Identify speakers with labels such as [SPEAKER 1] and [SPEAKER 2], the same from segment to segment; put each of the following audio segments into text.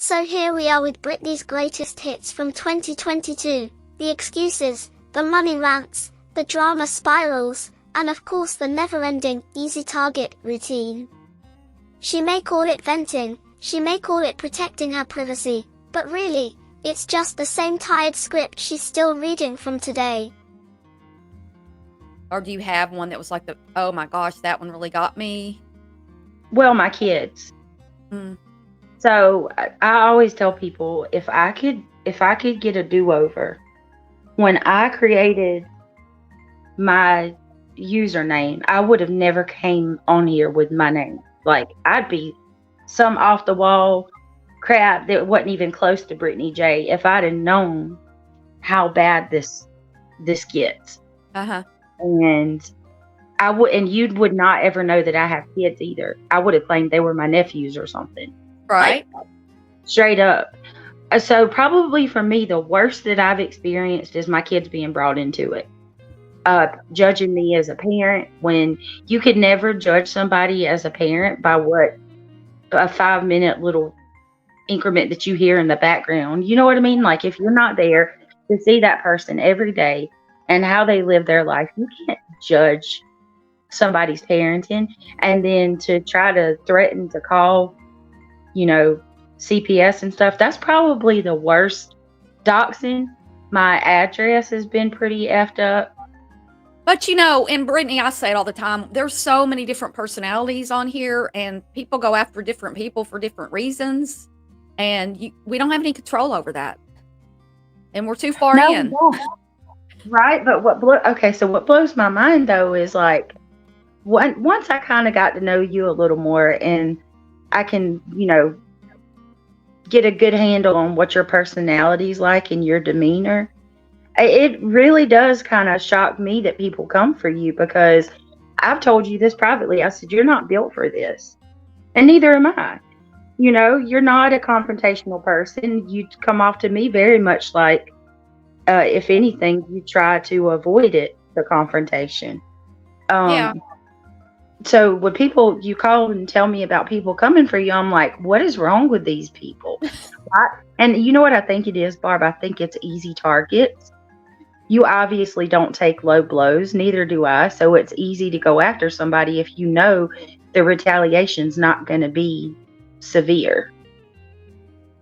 [SPEAKER 1] So here we are with Brittney's greatest hits from 2022. The excuses, the money rants, the drama spirals, and of course the never-ending, easy target routine. She may call it venting, she may call it protecting her privacy, but really, it's just the same tired script she's still reading from today.
[SPEAKER 2] Or do you have one that was like oh my gosh, that one really got me?
[SPEAKER 3] Well, my kids. So I always tell people, if I could get a do-over, when I created my username, I would have never came on here with my name. Like, I'd be some off the wall crap that wasn't even close to Brittney J if I'd have known how bad this gets. And you would not ever know that I have kids either. I would have claimed they were my nephews or something.
[SPEAKER 2] Right.
[SPEAKER 3] Like, straight up. So probably for me, the worst that I've experienced is my kids being brought into it. Judging me as a parent, when you could never judge somebody as a parent by what a 5-minute little increment that you hear in the background. You know what I mean? Like, if you're not there to see that person every day and how they live their life, you can't judge somebody's parenting. And then to try to threaten to call, CPS and stuff, that's probably the worst. Doxing. My address has been pretty effed up.
[SPEAKER 2] But and Brittney, I say it all the time, there's so many different personalities on here, and people go after different people for different reasons, and we don't have any control over that. And we're too far in.
[SPEAKER 3] Right, but what blows my mind though is, like, once I kind of got to know you a little more, and I can, get a good handle on what your personality's like and your demeanor, it really does kind of shock me that people come for you, because I've told you this privately. I said, you're not built for this, and neither am I. You're not a confrontational person. You come off to me very much like, if anything, you try to avoid the confrontation.
[SPEAKER 2] Yeah.
[SPEAKER 3] So when you call and tell me about people coming for you, I'm like, what is wrong with these people? And you know what I think it is, Barb? I think it's easy targets. You obviously don't take low blows, neither do I. So it's easy to go after somebody if you know the retaliation's not going to be severe.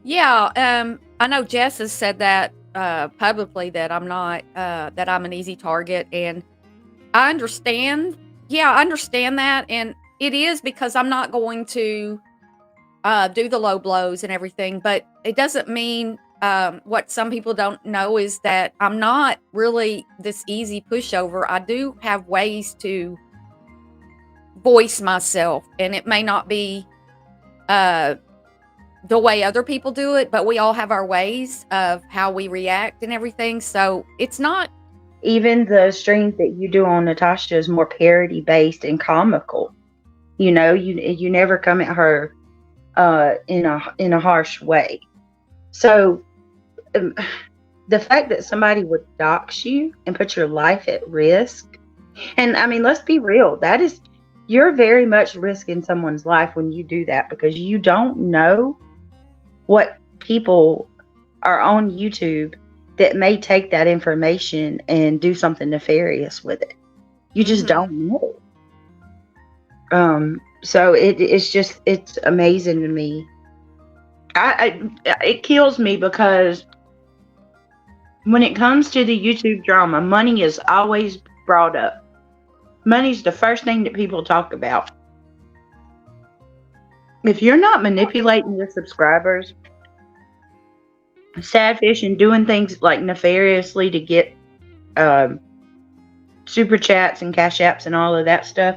[SPEAKER 2] Yeah, I know Jess has said that publicly, that I'm not, that I'm an easy target, and I understand. Yeah, I understand that, and it is because I'm not going to do the low blows and everything, but it doesn't mean, what some people don't know is that I'm not really this easy pushover. I do have ways to voice myself, and it may not be the way other people do it, but we all have our ways of how we react and everything. So it's not.
[SPEAKER 3] Even the streams that you do on Natasha is more parody based and comical. You never come at her in a harsh way. So the fact that somebody would dox you and put your life at risk, and I mean, let's be real, you're very much risking someone's life when you do that, because you don't know what people are on YouTube that may take that information and do something nefarious with it. You just don't know. So it's amazing to me. It kills me, because when it comes to the YouTube drama, money is always brought up. Money's the first thing that people talk about. If you're not manipulating your subscribers, sadfish, and doing things like nefariously to get super chats and cash apps and all of that stuff,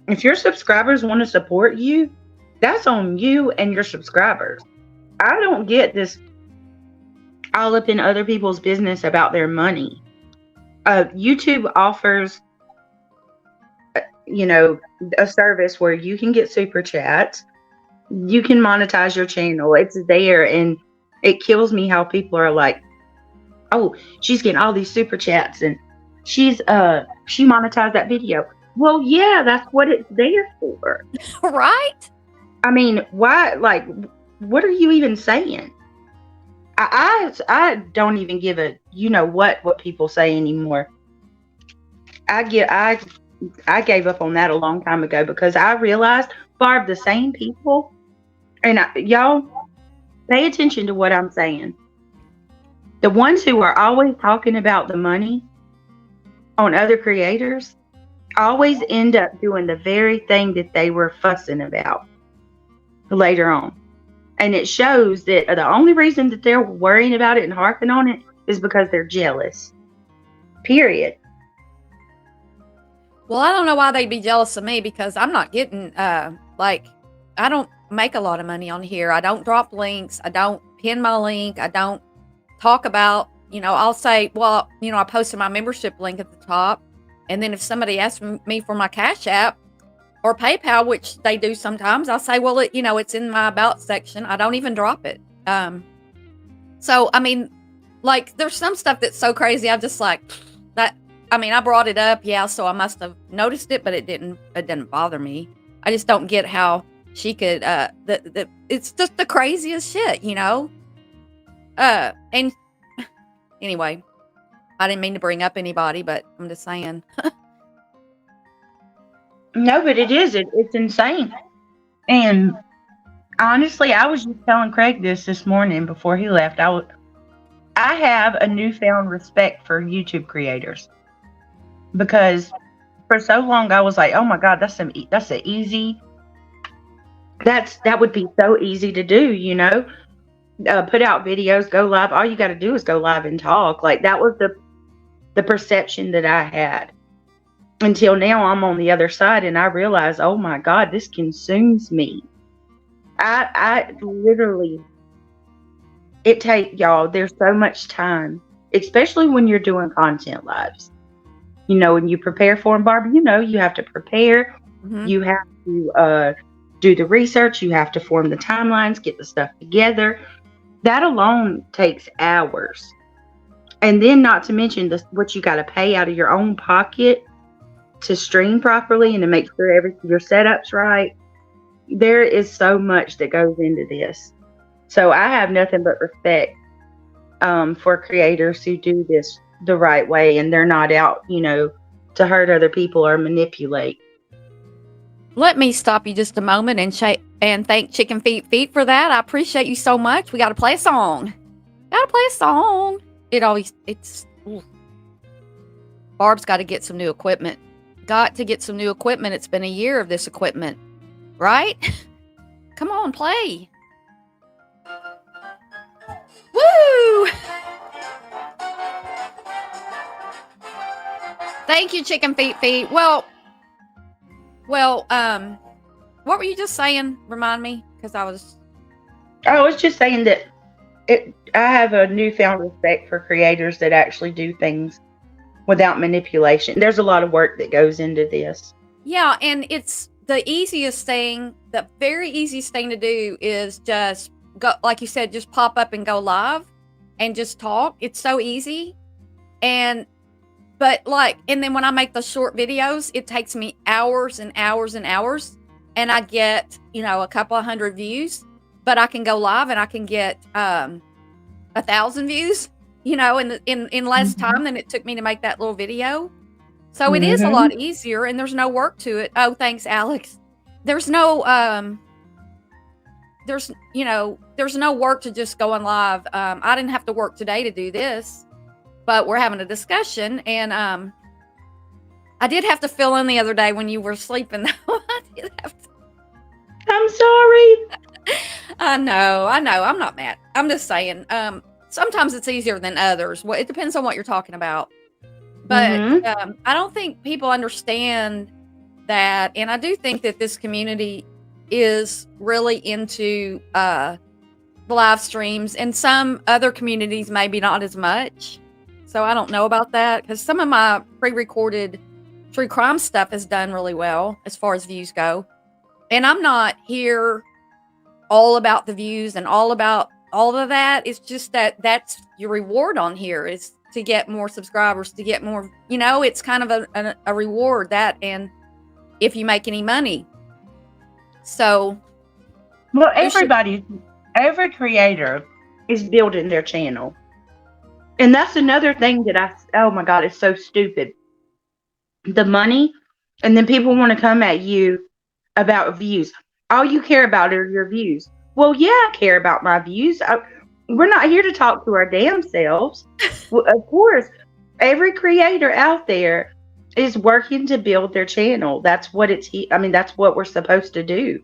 [SPEAKER 3] if your subscribers want to support you, that's on you and your subscribers. I don't get this all up in other people's business about their money. YouTube offers a service where you can get super chats, you can monetize your channel. It's there, and it kills me how people are like, oh, she's getting all these super chats and she monetized that video. Well, yeah, that's what it's there for.
[SPEAKER 2] Right?
[SPEAKER 3] I mean, why? Like, what are you even saying? I don't even give a what people say anymore. I gave up on that a long time ago because I realized, Barb, the same people, and y'all pay attention to what I'm saying. The ones who are always talking about the money on other creators always end up doing the very thing that they were fussing about later on. And it shows that the only reason that they're worrying about it and harping on it is because they're jealous. Period.
[SPEAKER 2] Well, I don't know why they'd be jealous of me because I'm not getting, I don't make a lot of money on here. I don't drop links. I don't pin my link. I don't talk about, I'll say, well, I posted my membership link at the top. And then if somebody asks me for my Cash App or PayPal, which they do sometimes, I'll say, well, it's in my about section. I don't even drop it. So, I mean, there's some stuff that's so crazy. I'm just like that. I mean, I brought it up. Yeah. So I must have noticed it, but it didn't bother me. I just don't get how she could, it's just the craziest shit, and anyway, I didn't mean to bring up anybody, but I'm just saying.
[SPEAKER 3] No, but it is. It's insane. And honestly, I was just telling Craig this morning before he left. I have a newfound respect for YouTube creators because for so long I was like, oh my God, that would be so easy to do, put out videos, go live. All you got to do is go live and talk. Like that was the perception that I had until now. I'm on the other side and I realize, oh my God, this consumes me. I literally, there's so much time, especially when you're doing content lives. When you prepare for them, Barb, you have to prepare. Mm-hmm. You have to do the research. You have to form the timelines, get the stuff together. That alone takes hours. And then not to mention what you got to pay out of your own pocket to stream properly and to make sure your setup's right. There is so much that goes into this. So I have nothing but respect for creators who do this the right way and they're not out, to hurt other people or manipulate.
[SPEAKER 2] Let me stop you just a moment and thank Chicken Feet for that. I appreciate you so much. We got to play a song. Barb's got to get some new equipment. It's been a year of this equipment, right? Come on, play. Woo! Thank you, Chicken Feet. Well, what were you just saying? Remind me, because I was
[SPEAKER 3] just saying that I have a newfound respect for creators that actually do things without manipulation. There's a lot of work that goes into this.
[SPEAKER 2] Yeah, and it's the very easiest thing to do is just go, like you said, just pop up and go live and just talk. It's so easy. And then when I make the short videos, it takes me hours and hours and hours, and I get, a couple of 100 views, but I can go live and I can get 1,000 views, in less time than it took me to make that little video. So it is a lot easier and there's no work to it. Oh, thanks, Alex. There's no, there's no work to just go on live. I didn't have to work today to do this, but we're having a discussion, and I did have to fill in the other day when you were sleeping. I did have to.
[SPEAKER 3] I'm sorry.
[SPEAKER 2] I know. I'm not mad. I'm just saying. Sometimes it's easier than others. Well, it depends on what you're talking about. But I don't think people understand that, and I do think that this community is really into the live streams, and some other communities maybe not as much. So I don't know about that, because some of my pre-recorded true crime stuff has done really well as far as views go. And I'm not here all about the views and all about all of that. It's just that's your reward on here, is to get more subscribers, to get more, it's kind of a reward, that, and if you make any money. So
[SPEAKER 3] well, everybody Every creator is building their channel. And that's another thing that oh my God, it's so stupid. The money, and then people want to come at you about views. All you care about are your views. Well, yeah, I care about my views. We're not here to talk to our damn selves. Well, of course, every creator out there is working to build their channel. That's what that's what we're supposed to do.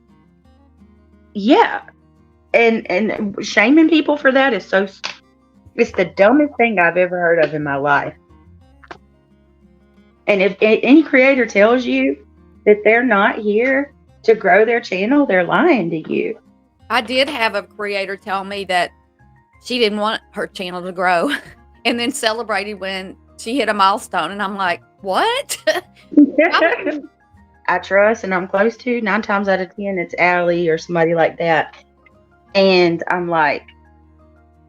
[SPEAKER 3] Yeah. And shaming people for that is it's the dumbest thing I've ever heard of in my life. And if any creator tells you that they're not here to grow their channel, they're lying to you.
[SPEAKER 2] I did have a creator tell me that she didn't want her channel to grow and then celebrated when she hit a milestone. And I'm like, what?
[SPEAKER 3] I trust and I'm close to 9 times out of 10, it's Allie or somebody like that. And I'm like,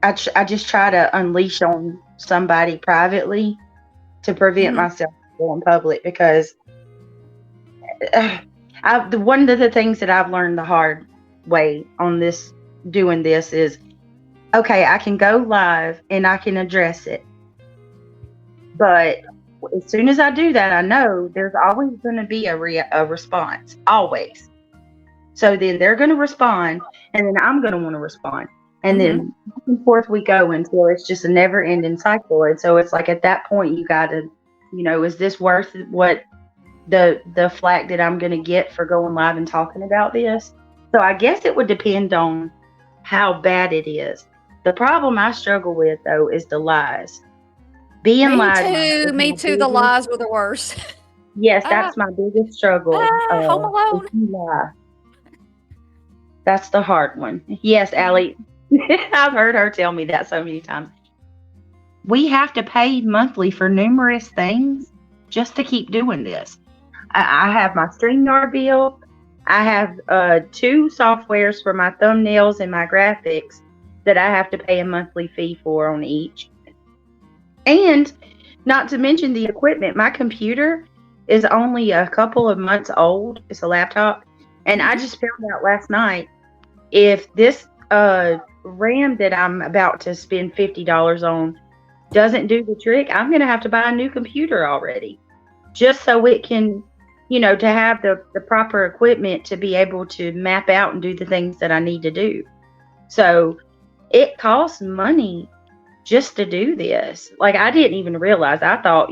[SPEAKER 3] I just try to unleash on somebody privately to prevent myself from going public, because one of the things that I've learned the hard way on doing this is, okay, I can go live and I can address it. But as soon as I do that, I know there's always going to be a response, always. So then they're going to respond, and then I'm going to want to respond. And then back and forth we go until it's just a never ending cycle. And so it's like, at that point, you got to, is this worth what the flack that I'm going to get for going live and talking about this? So I guess it would depend on how bad it is. The problem I struggle with, though, is the lies. Being lied.
[SPEAKER 2] Me too. The lies were the worst.
[SPEAKER 3] Yes, that's my biggest struggle.
[SPEAKER 2] Home Alone.
[SPEAKER 3] Lie. That's the hard one. Yes, Allie. I've heard her tell me that so many times. We have to pay monthly for numerous things just to keep doing this. I have my StreamYard bill. I have 2 softwares for my thumbnails and my graphics that I have to pay a monthly fee for on each. And not to mention the equipment. My computer is only a couple of months old. It's a laptop. And I just found out last night, if this RAM that I'm about to spend $50 on doesn't do the trick, I'm going to have to buy a new computer already, just so it can, to have the proper equipment to be able to map out and do the things that I need to do. So it costs money just to do this. Like, I didn't even realize. I thought,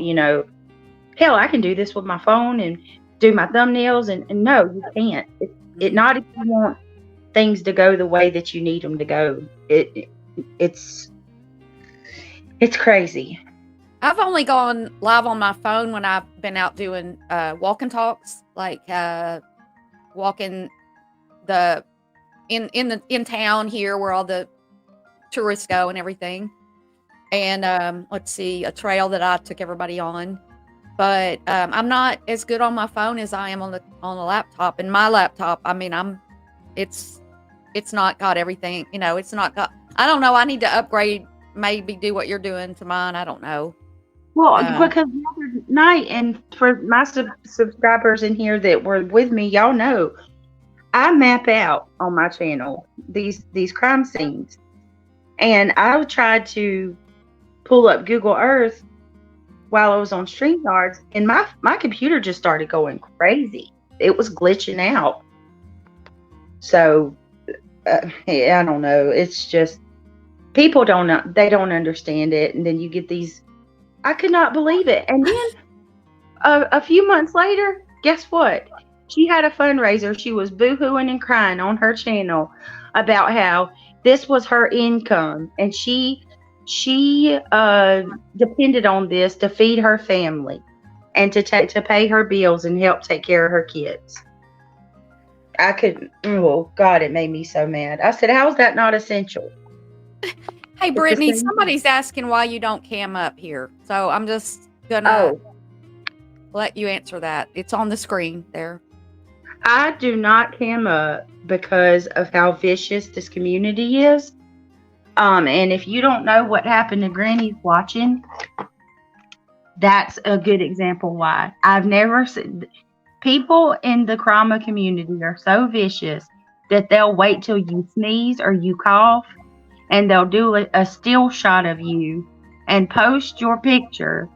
[SPEAKER 3] hell, I can do this with my phone and do my thumbnails. And no, you can't. It not if you want things to go the way that you need them to go. It's crazy.
[SPEAKER 2] I've only gone live on my phone when I've been out doing walk and talks, like walking in town here where all the tourists go and everything. And let's see, a trail that I took everybody on. But I'm not as good on my phone as I am on the laptop. And my laptop, it's not got everything, it's not got, I don't know. I need to upgrade, maybe do what you're doing to mine. I don't know.
[SPEAKER 3] Well, because the other night, and for my subscribers in here that were with me, y'all know, I map out on my channel these crime scenes. And I tried to pull up Google Earth while I was on StreamYards, and my computer just started going crazy. It was glitching out. So, I don't know. It's just, people don't understand it. And then you get these, I could not believe it. And then a few months later, guess what? She had a fundraiser. She was boo-hooing and crying on her channel about how this was her income. And she depended on this to feed her family and to pay her bills and help take care of her kids. I couldn't. Oh God, it made me so mad. I said, "How is that not essential?"
[SPEAKER 2] Hey, Brittney, somebody's asking why you don't cam up here, so I'm just gonna let you answer that. It's on the screen there.
[SPEAKER 3] I do not cam up because of how vicious this community is. And if you don't know what happened to Granny's watching, that's a good example why. I've never seen people in the Crama community are so vicious that they'll wait till you sneeze or you cough, and they'll do a still shot of you and post your picture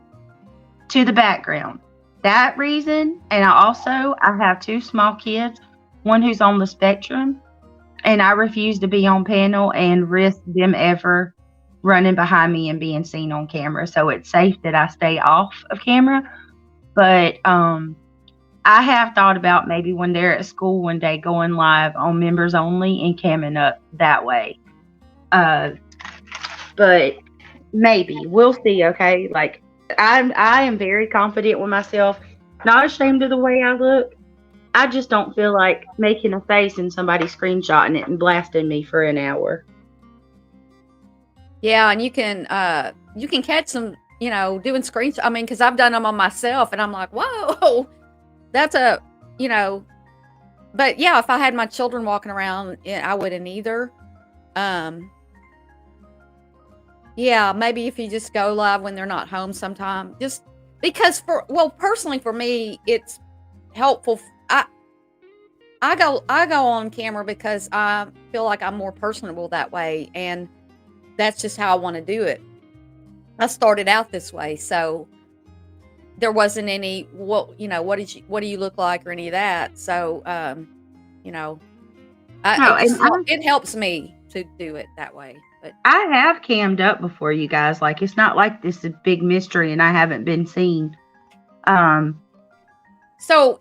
[SPEAKER 3] to the background. That reason, and I have 2 small kids, one who's on the spectrum, and I refuse to be on panel and risk them ever running behind me and being seen on camera. So it's safe that I stay off of camera. But I have thought about maybe when they're at school one day going live on members only and camming up that way. But maybe we'll see. Okay, like I am very confident with myself, not ashamed of the way I look. I just don't feel like making a face and somebody screenshotting it and blasting me for an hour.
[SPEAKER 2] Yeah, and you can catch them, doing screenshots. I mean, because I've done them on myself, and I'm like, whoa, that's a, But yeah, if I had my children walking around, I wouldn't either. Yeah, maybe if you just go live when they're not home sometime, just because personally for me, it's helpful. I go on camera because I feel like I'm more personable that way, and that's just how I want to do it. I started out this way, so there wasn't any what do you look like or any of that. So it helps me to do it that way. But
[SPEAKER 3] I have cammed up before, you guys. Like, it's not like this is a big mystery and I haven't been seen.
[SPEAKER 2] So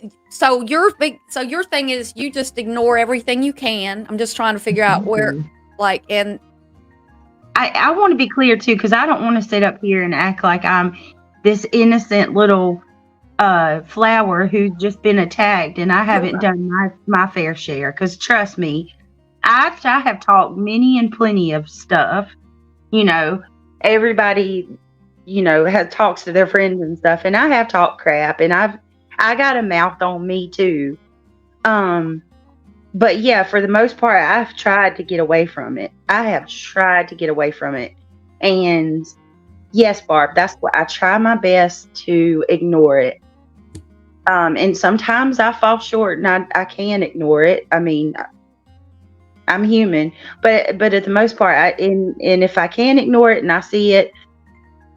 [SPEAKER 2] your thing is you just ignore everything you can. I'm just trying to figure out where, and
[SPEAKER 3] I want to be clear too, because I don't want to sit up here and act like I'm this innocent little flower who's just been attacked and I haven't done my fair share. Because trust me, I have talked many and plenty of stuff. Everybody, talks to their friends and stuff, and I have talked crap, and I got a mouth on me too. But yeah, for the most part, I've tried to get away from it. And yes, Barb, that's what I try my best to ignore it. And sometimes I fall short and I can ignore it. I mean, I'm human, but at the most part, and if I can ignore it and I see it,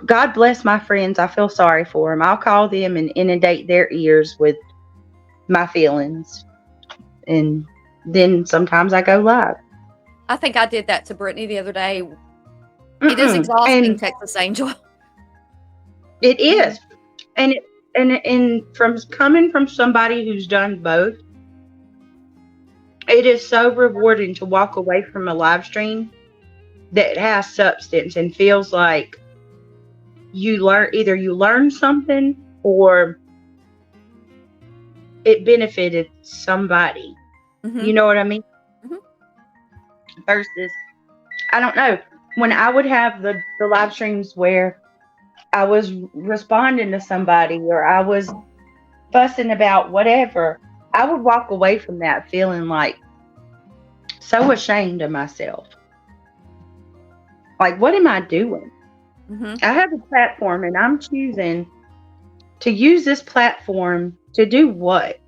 [SPEAKER 3] God bless my friends. I feel sorry for them. I'll call them and inundate their ears with my feelings. And then sometimes I go live.
[SPEAKER 2] I think I did that to Brittney the other day. It is exhausting, Texas Angel.
[SPEAKER 3] It is. And from coming from somebody who's done both, it is so rewarding to walk away from a live stream that has substance and feels like you learn something or it benefited somebody. Mm-hmm. You know what I mean? Mm-hmm. Versus, I don't know, when I would have the live streams where I was responding to somebody or I was fussing about whatever, I would walk away from that feeling like so ashamed of myself. Like, what am I doing? Mm-hmm. I have a platform and I'm choosing to use this platform to do what?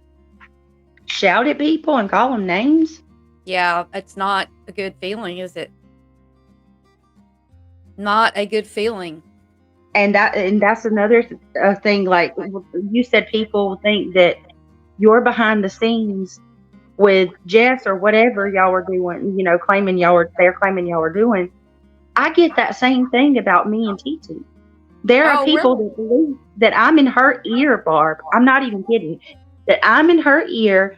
[SPEAKER 3] Shout at people and call them names?
[SPEAKER 2] Yeah, it's not a good feeling, is it? Not a good feeling.
[SPEAKER 3] And that's another thing. Like you said, people think that you're behind the scenes with Jess or whatever y'all were doing. They're claiming y'all were doing. I get that same thing about me and TT. There are people that believe that I'm in her ear, Barb. I'm not even kidding. That I'm in her ear,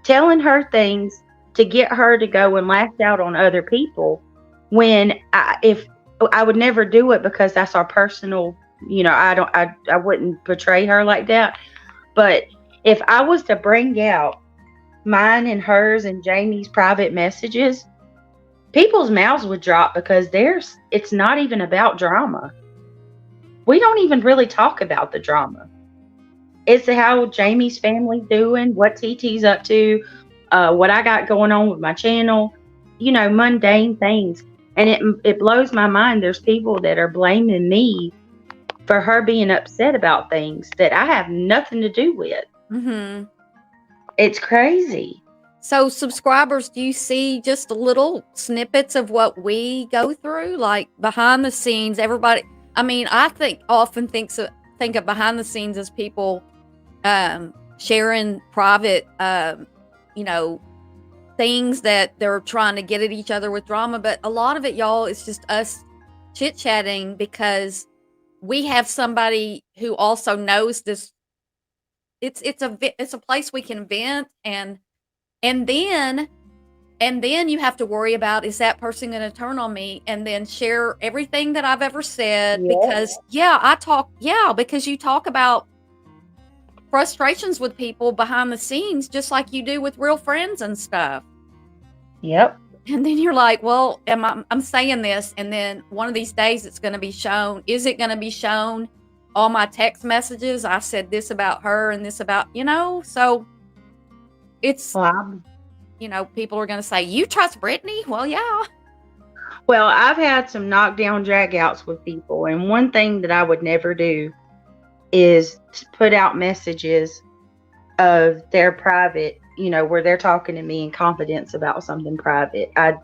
[SPEAKER 3] telling her things to get her to go and lash out on other people. When if I would never do it because that's our personal. I wouldn't portray her like that. But if I was to bring out mine and hers and Jamie's private messages, people's mouths would drop because it's not even about drama. We don't even really talk about the drama. It's how Jamie's family doing, what TT's up to, what I got going on with my channel, mundane things. And it blows my mind. There's people that are blaming me for her being upset about things that I have nothing to do with. Mm-hmm. It's crazy.
[SPEAKER 2] So subscribers, do you see just little snippets of what we go through, like behind the scenes? Everybody, I mean, I often think of behind the scenes as people sharing private, things that they're trying to get at each other with drama. But a lot of it, y'all, is just us chit-chatting because we have somebody who also knows this. It's a place we can vent and then you have to worry about, is that person going to turn on me and then share everything that I've ever said? Because because you talk about frustrations with people behind the scenes, just like you do with real friends and stuff.
[SPEAKER 3] Yep.
[SPEAKER 2] And then you're like, well, I'm saying this, and then one of these days it's going to be shown. Is it going to be shown? All my text messages, I said this about her and this about, so it's, people are going to say, you trust Brittney? Well, yeah.
[SPEAKER 3] Well, I've had some knockdown drag-outs with people, and one thing that I would never do is put out messages of their private, where they're talking to me in confidence about something private. I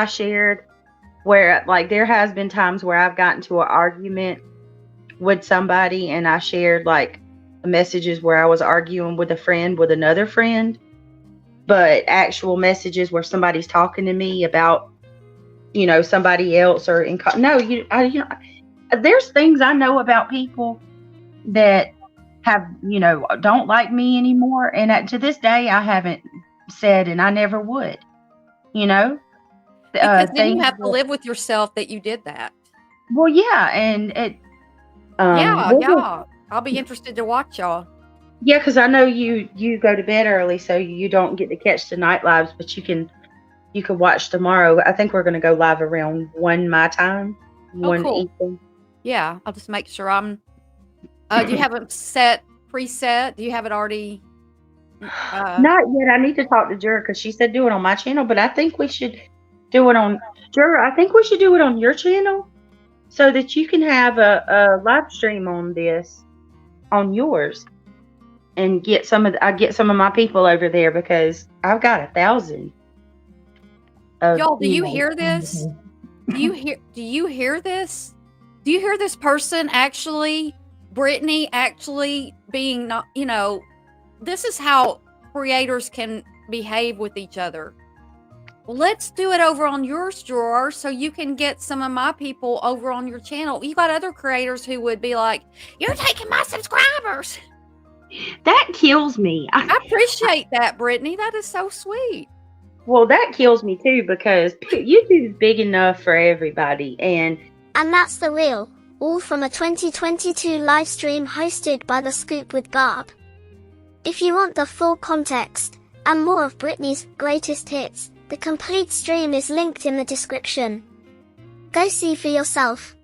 [SPEAKER 3] shared where, like, there has been times where I've gotten to an argument with somebody and I shared like messages where I was arguing with a friend with another friend, but actual messages where somebody's talking to me about, somebody else or there's things I know about people that have, don't like me anymore. And to this day, I haven't said, and I never would,
[SPEAKER 2] Because then you have to live with yourself that you did that.
[SPEAKER 3] Well, yeah. And it,
[SPEAKER 2] I'll be interested to watch y'all.
[SPEAKER 3] Yeah, because I know you go to bed early, so you don't get to catch the night lives, but you can watch tomorrow. I think we're going to go live around 1 my time.
[SPEAKER 2] Cool.
[SPEAKER 3] Eastern.
[SPEAKER 2] Yeah, I'll just make sure I'm. Do you have a preset? Do you have it already?
[SPEAKER 3] Not yet. I need to talk to Jura because she said do it on my channel, but I think we should do it on Jura. I think we should do it on your channel so that you can have a live stream on this on yours and get some of my people over there because I've got 1,000.
[SPEAKER 2] Y'all, do you hear this? Do you hear this? Do you hear this person actually, Brittney actually being not, this is how creators can behave with each other. Well, let's do it over on yours, drawer, so you can get some of my people over on your channel. You got other creators who would be like, you're taking my subscribers.
[SPEAKER 3] That kills me.
[SPEAKER 2] I appreciate that, Brittney. That is so sweet.
[SPEAKER 3] Well, that kills me too because YouTube is big enough for everybody. And
[SPEAKER 1] that's the real, all from a 2022 live stream hosted by The Scoop with Barb. If you want the full context and more of Brittney's greatest hits, the complete stream is linked in the description. Go see for yourself.